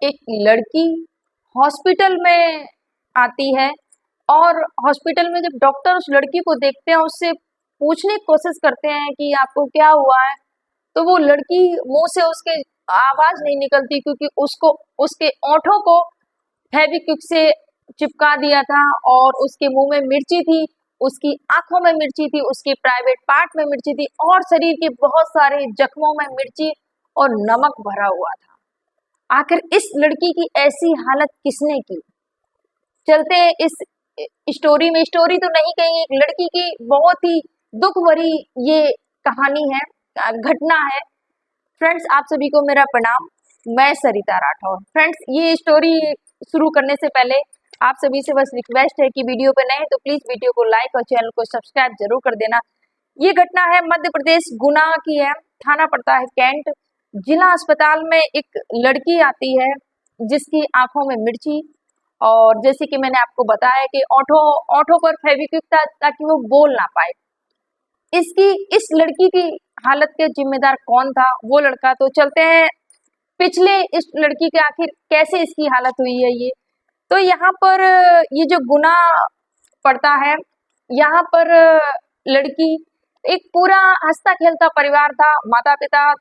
एक लड़की हॉस्पिटल में आती है और हॉस्पिटल में जब डॉक्टर उस लड़की को देखते हैं, उससे पूछने की कोशिश करते हैं कि आपको क्या हुआ है, तो वो लड़की मुंह से उसके आवाज नहीं निकलती, क्योंकि उसको उसके ओंठों को फेविक्विक से चिपका दिया था और उसके मुंह में मिर्ची थी, उसकी आंखों में मिर्ची थी, उसके प्राइवेट पार्ट में मिर्ची थी और शरीर के बहुत सारे जख्मों में मिर्ची और नमक भरा हुआ था। आखिर इस लड़की की ऐसी हालत किसने की? चलते हैं इस स्टोरी में। स्टोरी तो नहीं कहेंगे, एक लड़की की बहुत ही दुख भरी ये कहानी है, घटना है। फ्रेंड्स, आप सभी को मेरा प्रणाम। मैं सरिता राठौर। फ्रेंड्स, ये स्टोरी शुरू करने से पहले आप सभी से बस रिक्वेस्ट है कि वीडियो पे नए हैं तो प्लीज वीडियो को लाइक और चैनल को सब्सक्राइब जरूर कर देना। ये घटना है मध्य प्रदेश गुना की है, थाना पड़ता है कैंट। जिला अस्पताल में एक लड़की आती है जिसकी आंखों में मिर्ची, और जैसे कि मैंने आपको बताया कि ओठों पर फेविक्विक था ताकि वो बोल ना पाए। इस लड़की की हालत के जिम्मेदार कौन था? वो लड़का। तो चलते हैं पिछले इस लड़की के आखिर कैसे इसकी हालत हुई है ये। तो यहाँ पर ये जो गुना पड़ता है, यहाँ पर लड़की एक पूरा हंसता खेलता परिवार था। माता पिता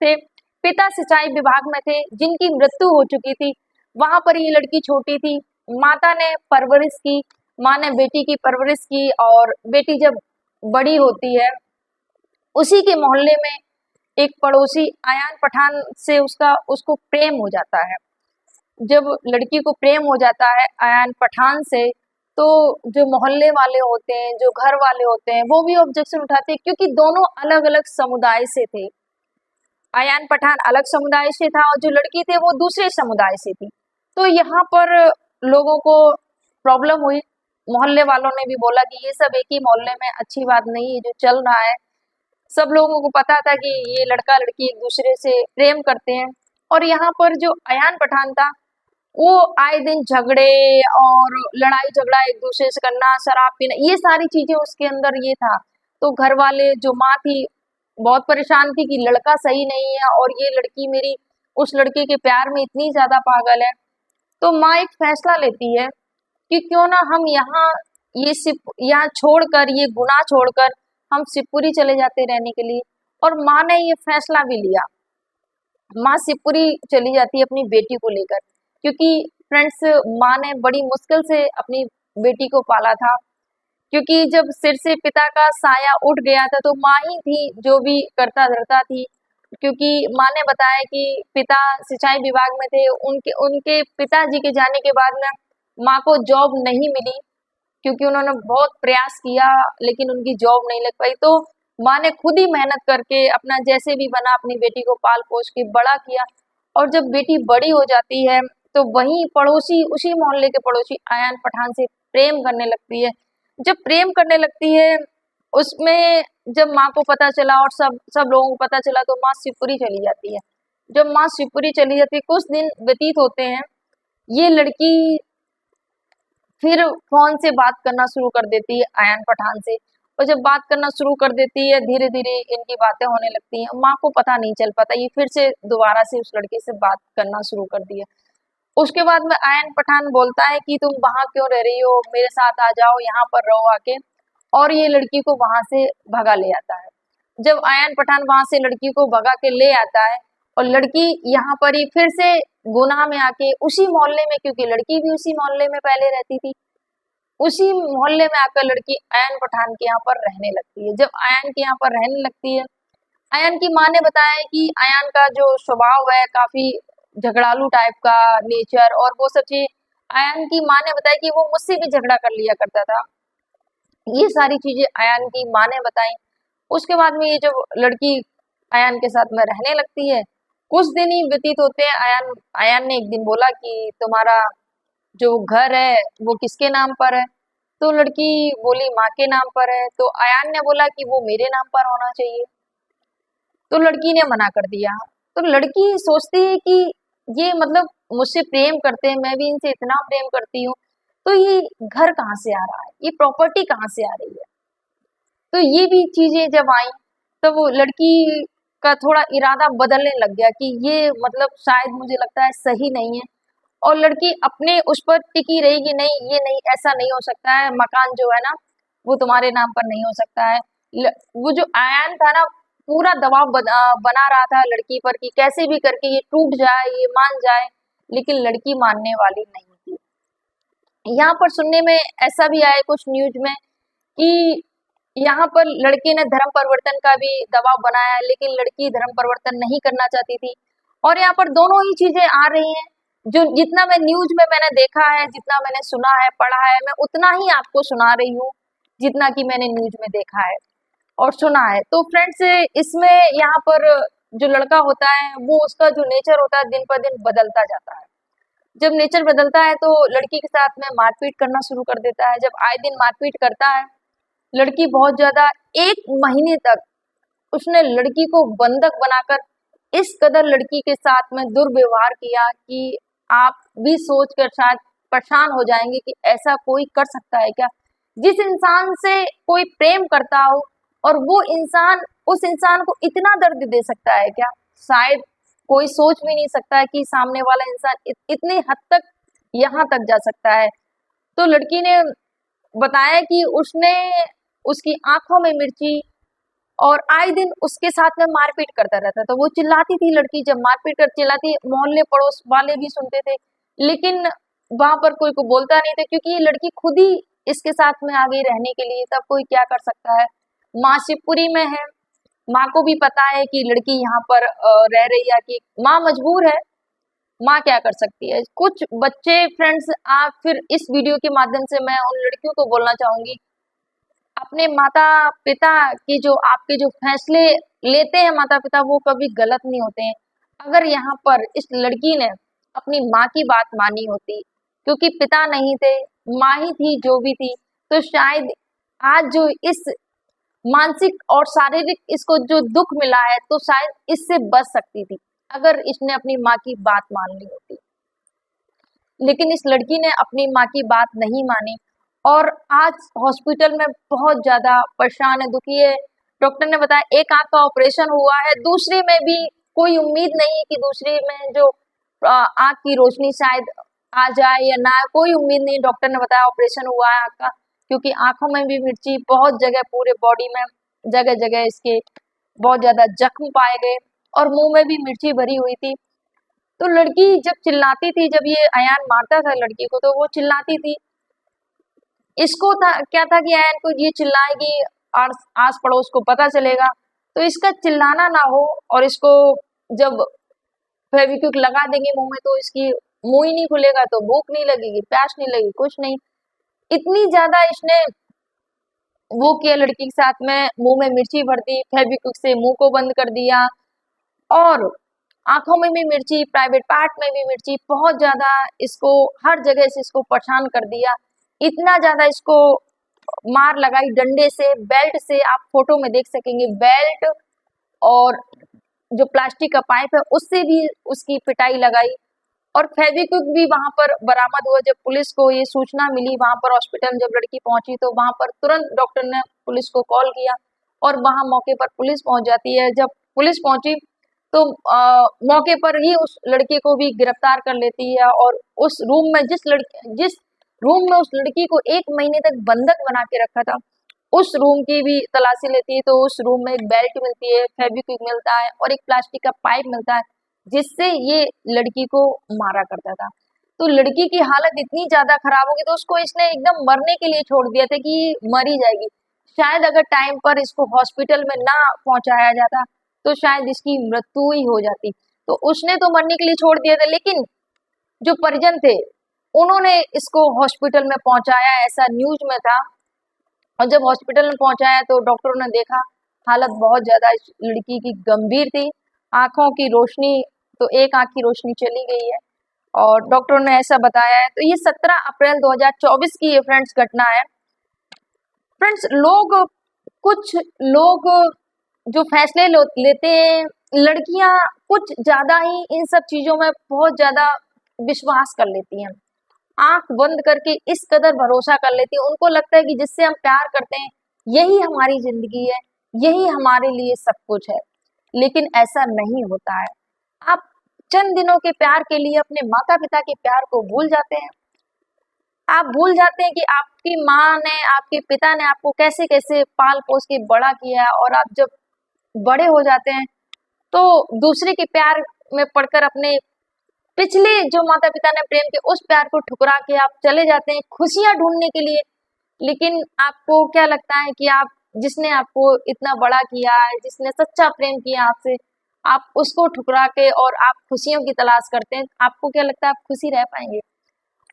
थे। पिता सिंचाई विभाग में थे जिनकी मृत्यु हो चुकी थी। वहां पर ये लड़की छोटी थी। माता ने परवरिश की, माँ ने बेटी की परवरिश की, और बेटी जब बड़ी होती है, उसी के मोहल्ले में एक पड़ोसी अयान पठान से उसको प्रेम हो जाता है। जब लड़की को प्रेम हो जाता है अयान पठान से, तो जो मोहल्ले वाले होते हैं, जो घर वाले होते हैं, वो भी ऑब्जेक्शन उठाते हैं, क्योंकि दोनों अलग अलग समुदाय से थे। अयान पठान अलग समुदाय से था और जो लड़की थे वो दूसरे समुदाय से थी। तो यहाँ पर लोगों को प्रॉब्लम हुई। मोहल्ले वालों ने भी बोला कि ये सब एक ही मोहल्ले में अच्छी बात नहीं है जो चल रहा है। सब लोगों को पता था कि ये लड़का लड़की एक दूसरे से प्रेम करते हैं। और यहाँ पर जो अयान पठान था, वो आए दिन झगड़े और लड़ाई झगड़ा एक दूसरे से करना, शराब पीना, ये सारी चीजें उसके अंदर ये था। तो घर वाले, जो माँ थी, बहुत परेशान थी कि लड़का सही नहीं है और ये लड़की मेरी उस लड़के के प्यार में इतनी ज्यादा पागल है। तो माँ एक फैसला लेती है कि क्यों ना हम यहाँ छोड़कर, ये गुनाह छोड़कर हम शिवपुरी चले जाते रहने के लिए। और माँ ने ये फैसला भी लिया। माँ शिवपुरी चली जाती है अपनी बेटी को लेकर, क्योंकि फ्रेंड्स, माँ ने बड़ी मुश्किल से अपनी बेटी को पाला था, क्योंकि जब सिर से पिता का साया उठ गया था तो माँ ही थी जो भी करता धरता थी। क्योंकि माँ ने बताया कि पिता सिंचाई विभाग में थे, उनके उनके पिताजी के जाने के बाद में माँ को जॉब नहीं मिली, क्योंकि उन्होंने बहुत प्रयास किया लेकिन उनकी जॉब नहीं लग पाई। तो माँ ने खुद ही मेहनत करके अपना जैसे भी बना अपनी बेटी को पाल पोस के बड़ा किया। और जब बेटी बड़ी हो जाती है तो वही पड़ोसी, उसी मोहल्ले के पड़ोसी अयान पठान से प्रेम करने लगती है। जब प्रेम करने लगती है, उसमें जब माँ को पता चला और सब लोगों को पता चला, तो माँ शिवपुरी चली जाती है। जब माँ शिवपुरी चली जाती है, कुछ दिन व्यतीत होते हैं, ये लड़की फिर फोन से बात करना शुरू कर देती है अयान पठान से। और जब बात करना शुरू कर देती है, धीरे धीरे इनकी बातें होने लगती हैं। माँ को पता नहीं चल पाता, ये फिर से दोबारा से उस लड़के से बात करना शुरू कर दिया। उसके बाद में अयान पठान बोलता है कि तुम वहां क्यों रह रही हो, मेरे साथ आ जाओ, यहाँ पर रहो आके। और ये लड़की को वहां से भगा ले आता है। जब अयान पठान वहां से लड़की को भगा के ले आता है, और लड़की यहाँ पर ही फिर से गुनाह में आके उसी मोहल्ले में, क्योंकि लड़की भी उसी मोहल्ले में पहले रहती थी, उसी मोहल्ले में आकर लड़की अयान पठान के यहाँ पर रहने लगती है। जब अयान के यहाँ पर रहने लगती है, अयान की माँ ने बताया कि अयान का जो स्वभाव है काफी झगड़ालू टाइप का नेचर, और वो सब चीज अयान की माँ ने बताया कि वो मुझसे भी झगड़ा कर लिया करता था। ये सारी चीजें अयान की माँ ने बताई। उसके बाद में ये जो लड़की अयान के साथ में रहने लगती है, कुछ दिन ही व्यतीत होते हैं। अयान ने एक दिन बोला कि तुम्हारा जो घर है वो किसके नाम पर है? तो लड़की बोली माँ के नाम पर है। तो अयान ने बोला कि वो मेरे नाम पर होना चाहिए। तो लड़की ने मना कर दिया। तो लड़की सोचती है कि ये मतलब मुझसे प्रेम करते हैं, मैं भी इनसे इतना प्रेम करती हूँ, तो ये घर कहाँ से आ रहा है, ये प्रॉपर्टी कहाँ से आ रही है? तो ये भी चीजें जब आई, तो वो लड़की का थोड़ा इरादा बदलने लग गया कि ये मतलब शायद मुझे लगता है सही नहीं है, और लड़की अपने उस पर टिकी रही कि नहीं, ये नहीं, ऐसा नहीं हो सकता है, मकान जो है ना वो तुम्हारे नाम पर नहीं हो सकता है। वो जो आयन था ना, पूरा दबाव बना रहा था लड़की पर कि कैसे भी करके ये टूट जाए, ये मान जाए, लेकिन लड़की मानने वाली नहीं थी। यहाँ पर सुनने में ऐसा भी आया कुछ न्यूज में कि यहाँ पर लड़के ने धर्म परिवर्तन का भी दबाव बनाया, लेकिन लड़की धर्म परिवर्तन नहीं करना चाहती थी। और यहाँ पर दोनों ही चीजें आ रही हैं। जो जितना मैं न्यूज में मैंने देखा है, जितना मैंने सुना है, पढ़ा है, मैं उतना ही आपको सुना रही हूँ, जितना कि मैंने न्यूज में देखा है और सुना है। तो फ्रेंड्स, इसमें यहाँ पर जो लड़का होता है वो उसका जो नेचर होता है दिन पर दिन बदलता जाता है। जब नेचर बदलता है तो लड़की के साथ में मारपीट करना शुरू कर देता है। जब आए दिन मारपीट करता है, लड़की बहुत ज्यादा, 1 महीने तक उसने लड़की को बंधक बनाकर इस कदर लड़की के साथ में दुर्व्यवहार किया कि आप भी सोचकर शायद परेशान हो जाएंगे कि ऐसा कोई कर सकता है क्या। जिस इंसान से कोई प्रेम करता हो और वो इंसान उस इंसान को इतना दर्द दे सकता है क्या, शायद कोई सोच भी नहीं सकता है कि सामने वाला इंसान इतनी हद तक यहाँ तक जा सकता है। तो लड़की ने बताया कि उसने उसकी आंखों में मिर्ची और आए दिन उसके साथ में मारपीट करता रहता। तो वो चिल्लाती थी लड़की, जब मारपीट कर चिल्लाती, मोहल्ले पड़ोस वाले भी सुनते थे, लेकिन वहां पर कोई को बोलता नहीं था, क्योंकि ये लड़की खुद ही इसके साथ में आ गई रहने के लिए। तब कोई क्या कर सकता है। माँ शिवपुरी में है, माँ को भी पता है कि लड़की यहाँ पर रह रही है, कि माँ मजबूर है, माँ क्या कर सकती है। कुछ बच्चे फ्रेंड्स, आप फिर इस वीडियो के माध्यम से मैं उन लड़कियों को बोलना चाहूंगी, अपने माता पिता की जो आपके जो फैसले लेते हैं माता पिता, वो कभी गलत नहीं होते हैं। अगर यहाँ पर इस लड़की ने अपनी माँ की बात मानी होती, क्योंकि पिता नहीं थे, माँ ही थी जो भी थी, तो शायद आज जो इस मानसिक और शारीरिक इसको जो दुख मिला है, तो शायद इससे बच सकती थी अगर इसने अपनी माँ की बात मान ली होती। लेकिन इस लड़की ने अपनी माँ की बात नहीं मानी और आज हॉस्पिटल में बहुत ज्यादा परेशान है, दुखी है। डॉक्टर ने बताया एक आंख का ऑपरेशन हुआ है, दूसरे में भी कोई उम्मीद नहीं है कि दूसरे में जो आंख की रोशनी शायद आ जाए या ना, कोई उम्मीद नहीं। डॉक्टर ने बताया ऑपरेशन हुआ है आंख का, क्योंकि आंखों में भी मिर्ची, बहुत जगह पूरे बॉडी में जगह जगह इसके बहुत ज्यादा जख्म पाए गए और मुंह में भी मिर्ची भरी हुई थी। तो लड़की जब चिल्लाती थी, जब ये अयान मारता था लड़की को, तो वो चिल्लाती थी। इसको था क्या था कि अयान को ये चिल्लाएगी और आस पड़ोस को पता चलेगा, तो इसका चिल्लाना ना हो, और इसको जब फेविक्विक लगा देंगे मुंह में तो इसकी मुंह ही नहीं खुलेगा, तो भूख नहीं लगेगी, प्यास नहीं लगेगी, कुछ नहीं। इतनी ज्यादा इसने वो किया लड़की के साथ में, मुंह में मिर्ची भर दी, फेविक्विक से मुंह को बंद कर दिया और आंखों में भी मिर्ची, प्राइवेट पार्ट में भी मिर्ची, बहुत ज्यादा इसको हर जगह से इसको परेशान कर दिया। इतना ज्यादा इसको मार लगाई डंडे से, बेल्ट से, आप फोटो में देख सकेंगे, बेल्ट और जो प्लास्टिक का पाइप है उससे भी उसकी पिटाई लगाई और फेविक्विक भी वहां पर बरामद हुआ। जब पुलिस को ये सूचना मिली, वहां पर हॉस्पिटल जब लड़की पहुंची तो वहां पर तुरंत डॉक्टर ने पुलिस को कॉल किया और वहां मौके पर पुलिस पहुंच जाती है। जब पुलिस पहुंची तो मौके पर ही उस लड़के को भी गिरफ्तार कर लेती है और उस रूम में जिस रूम में उस लड़की को 1 महीने तक बंधक बना के रखा था, उस रूम की भी तलाशी लेती है। तो उस रूम में एक बेल्ट मिलती है, फेविक्विक मिलता है और एक प्लास्टिक का पाइप मिलता है, जिससे ये लड़की को मारा करता था। तो लड़की की हालत इतनी ज्यादा खराब हो गई, तो उसको इसने एकदम मरने के लिए छोड़ दिया था कि मरी जाएगी। शायद अगर टाइम पर इसको हॉस्पिटल में ना पहुंचाया जाता तो शायद इसकी मृत्यु ही हो जाती। तो उसने तो मरने के लिए छोड़ दिया था, लेकिन जो परिजन थे उन्होंने इसको हॉस्पिटल में पहुंचाया, ऐसा न्यूज में था। और जब हॉस्पिटल में पहुंचाया तो डॉक्टरों ने देखा हालत बहुत ज्यादा इस लड़की की गंभीर थी, आंखों की रोशनी, तो एक आंख की रोशनी चली गई है और डॉक्टरों ने ऐसा बताया है। तो ये 17 अप्रैल 2024 की ये फ्रेंड्स घटना है। फ्रेंड्स, कुछ लोग जो फैसले लेते हैं, लड़कियां कुछ ज्यादा ही इन सब चीजों में बहुत ज्यादा विश्वास कर लेती हैं, आंख बंद करके इस कदर भरोसा कर लेती है। उनको लगता है कि जिससे हम प्यार करते हैं यही हमारी जिंदगी है, यही हमारे लिए सब कुछ है। लेकिन ऐसा नहीं होता है। आप चंद दिनों के प्यार के लिए अपने माता पिता के प्यार को भूल जाते हैं। आप भूल जाते हैं कि आपकी माँ ने, आपके पिता ने आपको कैसे कैसे पाल पोस के बड़ा किया है, और आप जब बड़े हो जाते हैं तो दूसरे के प्यार में पड़कर अपने पिछले जो माता पिता ने प्रेम के उस प्यार को ठुकरा के आप चले जाते हैं खुशियां ढूंढने के लिए। लेकिन आपको क्या लगता है कि आप, जिसने आपको इतना बड़ा किया है, जिसने सच्चा प्रेम किया आपसे, आप उसको ठुकरा के और आप खुशियों की तलाश करते हैं। आपको क्या लगता है आप खुशी रह पाएंगे?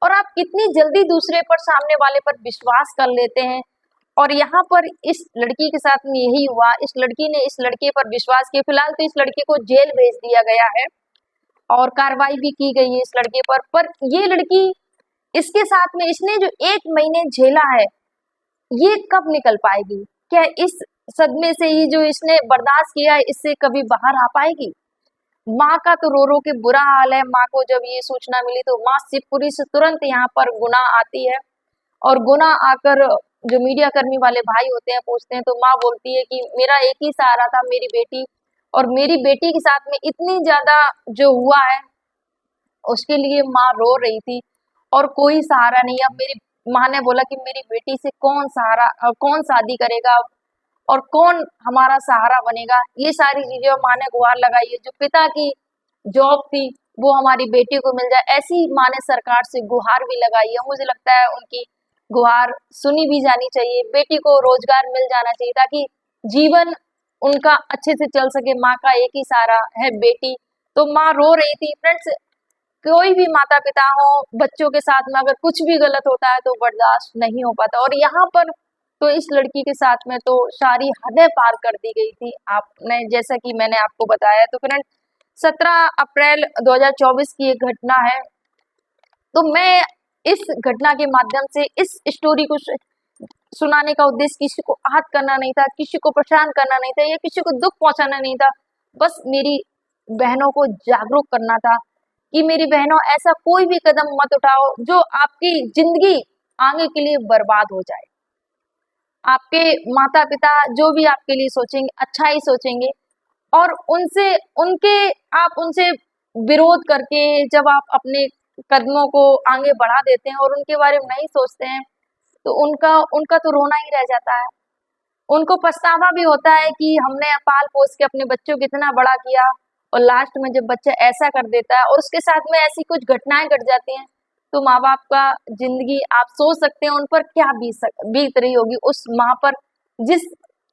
और आप कितनी जल्दी दूसरे पर, सामने वाले पर विश्वास कर लेते हैं। और यहाँ पर इस लड़की के साथ में यही हुआ। इस लड़की ने इस लड़के पर विश्वास किया। फिलहाल तो इस लड़के को जेल भेज दिया गया है और कार्रवाई भी की गई है इस लड़के पर ये लड़की, इसके साथ में इसने जो 1 महीने झेला है, ये कब निकल पाएगी? क्या इस सदमे से ही जो इसने बर्दाश्त किया है, इससे कभी बाहर आ पाएगी? माँ का तो रो रो के बुरा हाल है। माँ को जब ये सूचना मिली तो माँ शिवपुरी से तुरंत यहाँ पर गुना आती है, और गुना आकर जो मीडिया कर्मी वाले भाई होते हैं पूछते हैं, तो माँ बोलती है कि मेरा एक ही सहारा था, मेरी बेटी, और मेरी बेटी के साथ में इतनी ज्यादा जो हुआ है उसके लिए माँ रो रही थी, और कोई सहारा नहीं। अब मेरी माँ ने बोला कि मेरी बेटी से कौन सहारा, कौन शादी करेगा और कौन हमारा सहारा बनेगा। ये सारी चीजें माँ ने गुहार लगाई है। जो पिता की जॉब थी वो हमारी बेटी को मिल जाए, ऐसी माँ ने सरकार से गुहार भी लगाई है। मुझे लगता है उनकी गुहार सुनी भी जानी चाहिए। बेटी को रोजगार मिल जाना चाहिए ताकि जीवन उनका अच्छे से चल सके। माँ का एक ही सहारा है बेटी। तो माँ रो रही थी। फ्रेंड्स, कोई भी माता पिता हो, बच्चों के साथ में अगर कुछ भी गलत होता है तो बर्दाश्त नहीं हो पाता, और यहाँ पर तो इस लड़की के साथ में तो सारी हदें पार कर दी गई थी। आपने, जैसा कि मैंने आपको बताया, तो फ्रेंड 17 अप्रैल 2024 की एक घटना है। तो मैं इस घटना के माध्यम से इस स्टोरी को सुनाने का उद्देश्य किसी को आहत करना नहीं था, किसी को परेशान करना नहीं था, या किसी को दुख पहुंचाना नहीं था। बस मेरी बहनों को जागरूक करना था कि मेरी बहनों, ऐसा कोई भी कदम मत उठाओ जो आपकी जिंदगी आगे के लिए बर्बाद हो जाए। आपके माता पिता जो भी आपके लिए सोचेंगे अच्छा ही सोचेंगे, और आप उनसे विरोध करके जब आप अपने कदमों को आगे बढ़ा देते हैं और उनके बारे में नहीं सोचते हैं, तो उनका तो रोना ही रह जाता है। उनको पछतावा भी होता है कि हमने पाल पोस के अपने बच्चों को इतना बड़ा किया, और लास्ट में जब बच्चा ऐसा कर देता है और उसके साथ में ऐसी कुछ घटनाएं घट जाती हैं, तो माँ बाप का जिंदगी, आप सोच सकते हैं उन पर क्या बीत रही होगी, उस माँ पर, जिस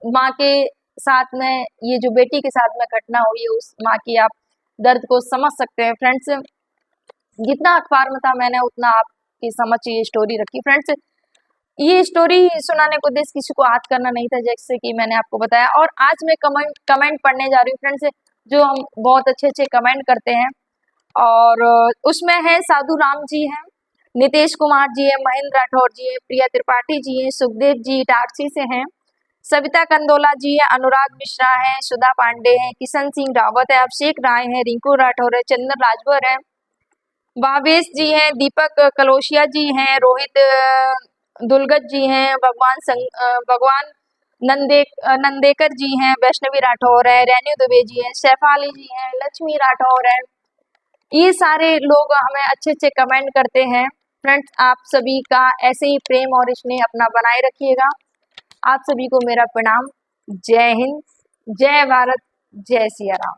माँ के साथ में ये जो बेटी के साथ में घटना हुई है, उस माँ की आप दर्द को समझ सकते हैं। फ्रेंड्स, जितना अखबार में था मैंने उतना आपकी समझ ये स्टोरी रखी। फ्रेंड्स, ये स्टोरी सुनाने को उद्देश्य किसी को याद करना नहीं था, जैसे कि मैंने आपको बताया। और आज मैं कमेंट पढ़ने जा रही हूँ फ्रेंड्स, जो हम बहुत अच्छे अच्छे कमेंट करते हैं, और उसमें है साधु राम जी हैं, नितेश कुमार जी है, महेंद्र राठौर जी है, प्रिया त्रिपाठी जी है, सुखदेव जी इटारसी से हैं, सविता कंदोला जी है, अनुराग मिश्रा है, सुधा पांडे है, किशन सिंह रावत है, अभिषेक राय है, रिंकू राठौर है, चंदन राजभर है, भावेश जी हैं, दीपक कलोशिया जी हैं, रोहित दुलगत जी हैं, भगवान नंदेकर जी हैं, वैष्णवी राठौर है, रेन्यू दुबे जी हैं, शेफाली जी हैं, लक्ष्मी राठौर है। ये सारे लोग हमें अच्छे अच्छे कमेंट करते हैं। फ्रेंड्स, आप सभी का ऐसे ही प्रेम और स्नेह अपना बनाए रखिएगा। आप सभी को मेरा प्रणाम। जय हिंद, जय भारत, जय सिया राम।